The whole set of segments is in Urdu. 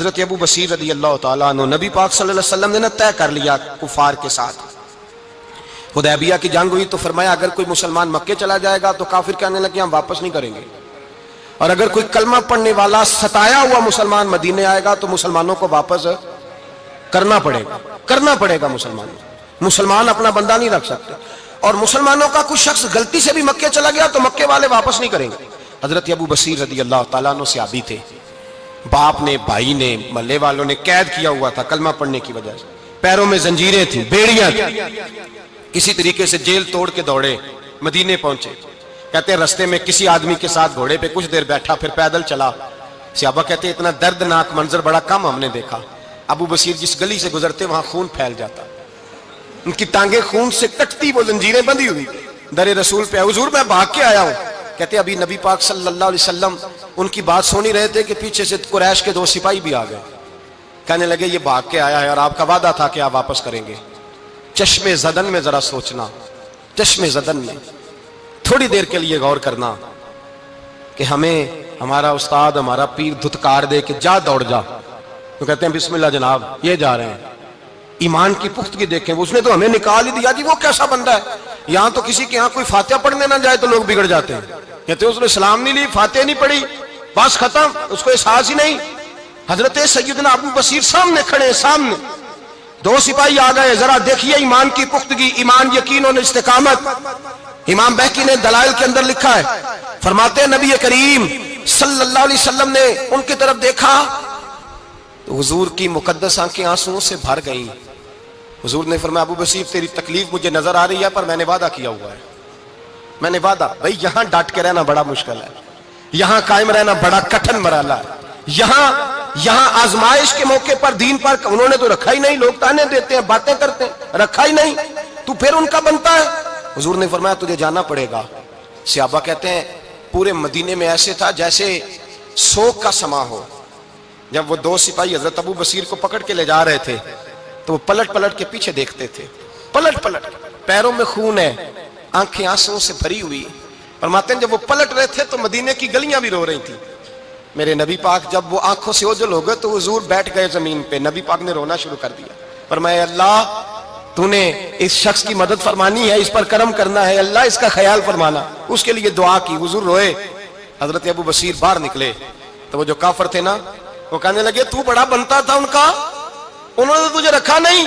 حضرت ابو بصیر رضی اللہ تعالیٰ عنہ، نبی پاک صلی اللہ علیہ وسلم نے طے کر لیا کفار کے ساتھ، حدیبیہ کی جنگ ہوئی تو فرمایا اگر کوئی مسلمان مکے چلا جائے گا تو کافر کہنے لگے ہم واپس نہیں کریں گے، اور اگر کوئی کلمہ پڑھنے والا ستایا ہوا مسلمان مدینے آئے گا تو مسلمانوں کو واپس کرنا پڑے گا مسلمان اپنا بندہ نہیں رکھ سکتے، اور مسلمانوں کا کوئی شخص غلطی سے بھی مکے چلا گیا تو مکے والے واپس نہیں کریں گے۔ حضرت ابو بصیر رضی اللہ تعالیٰ عنہ صحابی تھے، باپ نے، بھائی نے، محلے والوں نے قید کیا ہوا تھا کلمہ پڑھنے کی وجہ سے، پیروں میں زنجیریں تھیں، بیڑیاں تھیں، کسی طریقے سے جیل توڑ کے دوڑے مدینے پہنچے۔ کہتے ہیں رستے میں کسی آدمی کے ساتھ گھوڑے پہ کچھ دیر بیٹھا پھر پیدل چلا، صحابہ کہتے ہیں اتنا دردناک منظر بڑا کم ہم نے دیکھا، ابو بصیر جس گلی سے گزرتے وہاں خون پھیل جاتا، ان کی ٹانگیں خون سے کٹتی، وہ زنجیریں بندھی ہوئی، در رسول پہ حضور میں بھاگ کے آیا ہوں۔ کہتے ابھی نبی پاک صلی اللہ علیہ وسلم ان کی بات سن ہی رہے تھے کہ پیچھے سے قریش کے 2 سپاہی بھی آ گئے، کہنے لگے یہ بھاگ کے آیا ہے اور آپ کا وعدہ تھا کہ آپ واپس کریں گے۔ چشم زدن میں ذرا سوچنا، چشم زدن میں تھوڑی دیر کے لیے غور کرنا کہ ہمیں ہمارا استاد، ہمارا پیر دھتکار دے کہ جا دوڑ جا، تو کہتے ہیں بسم اللہ جناب یہ جا رہے ہیں۔ ایمان کی پختگی دیکھیں، اس نے تو ہمیں نکال ہی دیا جی، وہ کیسا بندہ ہے، یہاں تو کسی کے یہاں کوئی فاتحہ پڑھنے نہ جائے تو لوگ بگڑ جاتے ہیں، کہتے ہیں اس نے سلام نہیں لی، فاتحہ نہیں پڑھی، بس ختم، اس کو احساس ہی نہیں۔ حضرت سیدنا ابو بصیر سامنے کھڑے ہیں، سامنے 2 سپاہی آ گئے، ذرا دیکھیے ایمان کی پختگی، ایمان، یقین اور استقامت۔ امام بہقی نے دلائل کے اندر لکھا ہے، فرماتے ہیں نبی کریم صلی اللہ علیہ وسلم نے ان کی طرف دیکھا تو حضور کی مقدس آنکھیں آنسوؤں سے بھر گئیں۔ حضور نے فرمایا ابو بصیر تیری تکلیف مجھے نظر آ رہی ہے، پر میں نے وعدہ کیا ہوا ہے، میں نے وعدہ، بھائی یہاں ڈٹ کے رہنا بڑا مشکل ہے، یہاں قائم رہنا بڑا کٹھن مرحلہ ہے، یہاں آزمائش کے موقع پر دین پر انہوں نے تو رکھا ہی نہیں، لوگ تانے دیتے ہیں، باتیں کرتے ہیں، رکھا ہی نہیں، تو پھر ان کا بنتا ہے۔ حضور نے فرمایا تجھے جانا پڑے گا۔ صحابہ کہتے ہیں پورے مدینے میں ایسے تھا جیسے سوگ کا سما ہو۔ جب وہ 2 سپاہی حضرت ابو بصیر کو پکڑ کے لے جا رہے تھے تو وہ پلٹ پلٹ کے پیچھے دیکھتے تھے، پلٹ پلٹ، پیروں میں خون ہے، آنکھیں آنسوؤں سے بھری ہوئی۔ فرماتے ہیں جب وہ پلٹ رہے تھے تو مدینے کی گلیاں بھی رو رہی تھیں۔ میرے نبی پاک جب وہ آنکھوں سے اوجھل ہو گئے تو حضور بیٹھ گئے زمین پہ، نبی پاک نے رونا شروع کر دیا، فرمایا اللہ تو نے اس شخص کی مدد فرمانی ہے، اس پر کرم کرنا ہے، اللہ اس کا خیال فرمانا، اس کے لیے دعا کی، حضور روئے۔ حضرت ابو بصیر باہر نکلے تو وہ جو کافر تھے نا وہ کہنے لگے تو بڑا بنتا تھا ان کا، انہوں نے تجھے رکھا نہیں،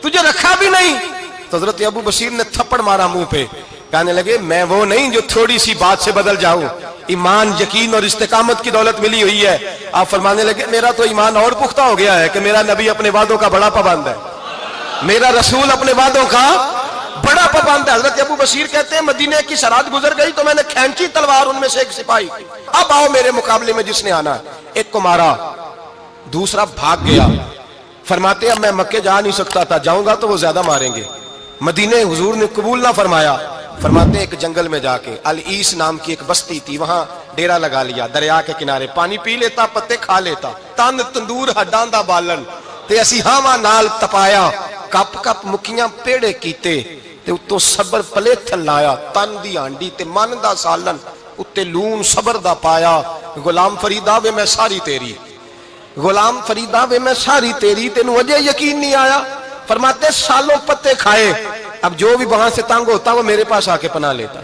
تجھے رکھا بھی نہیں۔ تو حضرت ابو بصیر نے تھپڑ مارا منہ پہ، کہنے لگے میں وہ نہیں جو تھوڑی سی بات سے بدل جاؤں، ایمان، یقین اور استقامت کی دولت ملی ہوئی ہے۔ آپ فرمانے لگے میرا تو ایمان اور پختہ ہو گیا ہے کہ میرا نبی اپنے وعدوں کا بڑا پابند ہے، میرا رسول اپنے وعدوں کا بڑا پابند ہے۔ حضرت ابو بصیر کہتے ہیں مدینے کی سرحد گزر گئی تو میں نے کھینچی تلوار ان میں سے ایک سپاہی، اب آؤ میرے مقابلے میں جس نے آنا ہے۔ ایک کو مارا، دوسرا بھاگ گیا۔ فرماتے ہیں اب میں مکے جا نہیں سکتا تھا، جاؤں گا تو وہ زیادہ ماریں گے، مدینے حضور نے قبول نہ فرمایا۔ فرماتے ہیں ایک جنگل میں جا کے العیس نام کی ایک بستی تھی، وہاں ڈیرا لگا لیا، دریا کے کنارے، پانی پی لیتا، پتے کھا لیتا، تن تندور ہڈاں دا بالن تے اسی ہاواں نال تپایا، کپ کپ مکیاں پیڑے کیتے تے اتوں صبر پلیتھن لایا، تن دی ہانڈی تے من دا سالن اتے لون صبر دا پایا، غلام فریدا وے میں ساری تیری، غلام فریدا وے میں ساری تیری، تینوں اجے یقین نہیں آیا؟ فرماتے سالوں پتے کھائے، اب جو بھی وہاں سے تنگ ہوتا وہ میرے پاس آ کے پناہ لیتا،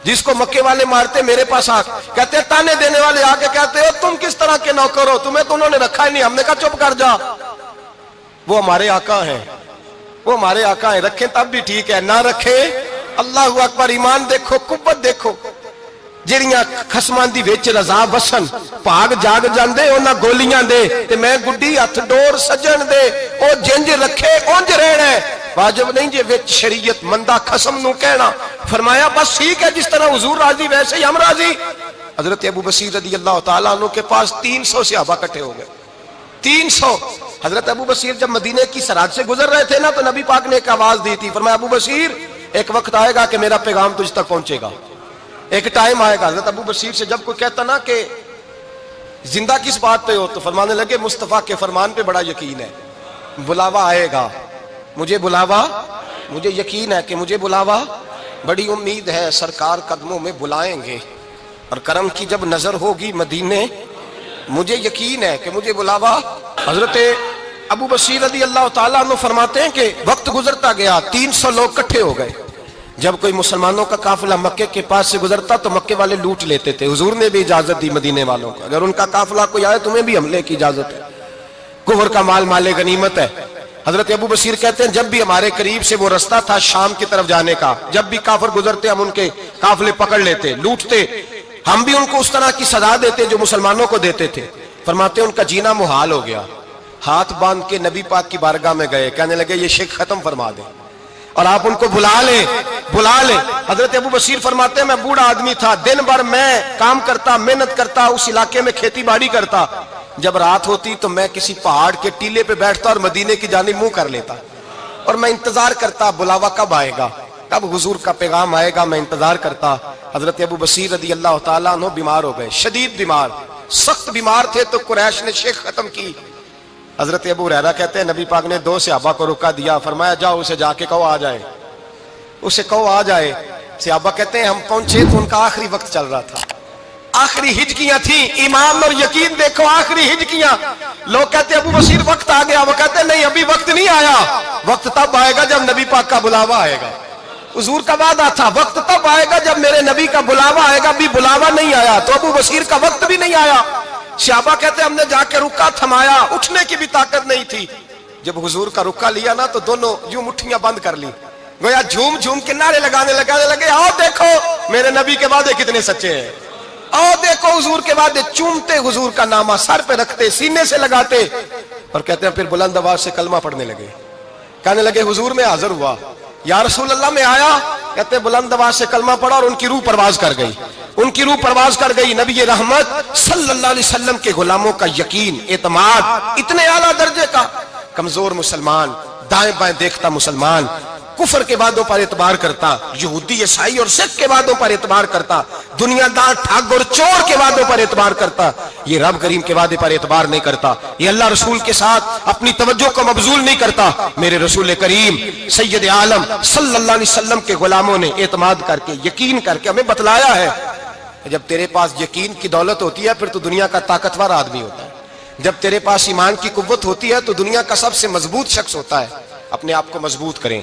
جس کو مکے والے مارتے میرے پاس آ کہتے تانے دینے والے آ کے کہتے ہو تم کس طرح کے نوکر ہو، تمہیں تو انہوں نے رکھا ہی نہیں۔ ہم نے کہا چپ کر جا، وہ ہمارے آقا ہیں، وہ ہمارے آقا ہیں، رکھیں تب بھی ٹھیک ہے، نہ رکھیں اللہ اکبر۔ ایمان دیکھو، قوت دیکھو، جڑیاں خصماں دی وچ رضا وسن، بھاگ جاگ جاندے انہاں گولیاں دے تے میں گڈی ہتھ ڈور سجن دے، او جنج رکھے اونج رہنا ہے، واجب نہیں جے وچ شریعت مندہ خصم نو کہنا۔ فرمایا بس ٹھیک ہے، جس طرح حضور راضی ویسے ہی ہم راضی۔ حضرت ابو بصیر رضی اللہ تعالیٰ عنہ کے پاس 300 صحابہ اکٹھے ہو گئے، 300۔ حضرت ابو بصیر جب مدینے کی سرحد سے گزر رہے تھے نا تو نبی پاک نے ایک آواز دی تھی، فرمایا ابو بصیر ایک وقت آئے گا کہ میرا پیغام تجھ تک پہنچے گا، ایک ٹائم آئے گا۔ حضرت ابو بصیر سے جب کوئی کہتا نا کہ زندہ کس بات پہ ہو تو فرمانے لگے مصطفیٰ کے فرمان پہ بڑا یقین ہے، بلاوا آئے گا، مجھے بلاوا، مجھے یقین ہے کہ مجھے بلاوا، بڑی امید ہے سرکار قدموں میں بلائیں گے، اور کرم کی جب نظر ہوگی مدینے، مجھے یقین ہے کہ مجھے بلاوا حضرت ابو بصیر رضی اللہ تعالیٰ عنہ فرماتے ہیں کہ وقت گزرتا گیا، 300 لوگ اکٹھے ہو گئے۔ جب کوئی مسلمانوں کا قافلہ مکے کے پاس سے گزرتا تو مکے والے لوٹ لیتے تھے۔ حضور نے بھی اجازت دی مدینے والوں کو، اگر ان کا قافلہ کوئی آئے تمہیں بھی حملے کی اجازت ہے، کفر کا مال مال غنیمت ہے۔ حضرت ابو بصیر کہتے ہیں جب بھی ہمارے قریب سے وہ رستہ تھا شام کی طرف جانے کا، جب بھی کافر گزرتے ہم ان کے قافلے پکڑ لیتے، لوٹتے، ہم بھی ان کو اس طرح کی سزا دیتے جو مسلمانوں کو دیتے تھے۔ فرماتے ہیں ان کا جینا محال ہو گیا، ہاتھ باندھ کے نبی پاک کی بارگاہ میں گئے، کہنے لگے یہ شرک ختم فرما دیں اور آپ ان کو بلا لیں۔ حضرت ابو بصیر فرماتے ہیں میں بوڑھا آدمی تھا، دن بھر میں کام کرتا، محنت کرتا، اس علاقے میں کھیتی باڑی کرتا، جب رات ہوتی تو میں کسی پہاڑ کے ٹیلے پہ بیٹھتا اور مدینے کی جانب منہ کر لیتا اور میں انتظار کرتا بلاوا کب آئے گا، کب حضور کا پیغام آئے گا، میں انتظار کرتا۔ حضرت ابو بصیر رضی اللہ تعالیٰ عنہ بیمار ہو گئے، شدید بیمار، سخت بیمار تھے تو قریش نے شیخ ختم کی۔ حضرت ابو ہریرہ کہتے ہیں نبی پاک نے 2 صحابہ کو رکا دیا، فرمایا جاؤ اسے جا کے کہو آ جائے، اسے کہو آ جائے۔ صحابہ کہتے ہیں ہم پہنچے تو ان کا آخری وقت چل رہا تھا، آخری ہجکیاں تھیں، ایمان اور یقین دیکھو، آخری ہجکیاں۔ لوگ کہتے ہیں ابو بصیر وقت آ گیا، وہ کہتے ہیں نہیں ابھی وقت نہیں آیا، وقت تب آئے گا جب نبی پاک کا بلاوا آئے گا۔ حضور کا وعدہ تھا وقت تب آئے گا جب میرے نبی کا بلاوا آئے گا، ابھی بلاوا نہیں آیا تو ابو بصیر کا وقت بھی نہیں آیا۔ صحابہ کہتے ہیں ہم نے جا کے رکا تھمایا، اٹھنے کی بھی طاقت نہیں تھی۔ جب حضور کا رکا لیا نا تو دونوں یوں مٹھیاں بند کر لی، گویا جھوم جھوم کے نعرے لگانے لگے آؤ دیکھو میرے نبی کے وعدے کتنے سچے ہیں، آؤ دیکھو حضور کے وعدے، چومتے حضور کا نامہ، سر پہ رکھتے، سینے سے لگاتے، اور کہتے ہیں پھر بلند آواز سے کلمہ پڑھنے لگے، کہنے لگے حضور میں حاضر ہوا، یا رسول اللہ میں آیا، کہتے بلند آواز سے کلمہ پڑھا اور ان کی روح پرواز کر گئی، ان کی روح پرواز کر گئی۔ نبی رحمت صلی اللہ علیہ وسلم کے غلاموں کا یقین، اعتماد اتنے اعلیٰ درجے کا، کمزور مسلمان، دائیں بائیں دیکھتا مسلمان، کفر کے وعدوں پر اعتبار کرتا، یہودی عیسائی اور سکھ کے وعدوں پر اعتبار کرتا، دنیا دار ٹھگ اور چور کے وعدوں پر اعتبار کرتا، یہ رب کریم کے وعدے پر اعتبار نہیں کرتا، یہ اللہ رسول کے ساتھ اپنی توجہ کو مبذول نہیں کرتا۔ میرے رسول کریم سید عالم صلی اللہ علیہ وسلم کے غلاموں نے اعتماد کر کے، یقین کر کے ہمیں بتلایا ہے، جب تیرے پاس یقین کی دولت ہوتی ہے پھر تو دنیا کا طاقتور آدمی ہوتا ہے، جب تیرے پاس ایمان کی قوت ہوتی ہے تو دنیا کا سب سے مضبوط شخص ہوتا ہے۔ اپنے آپ کو مضبوط کریں۔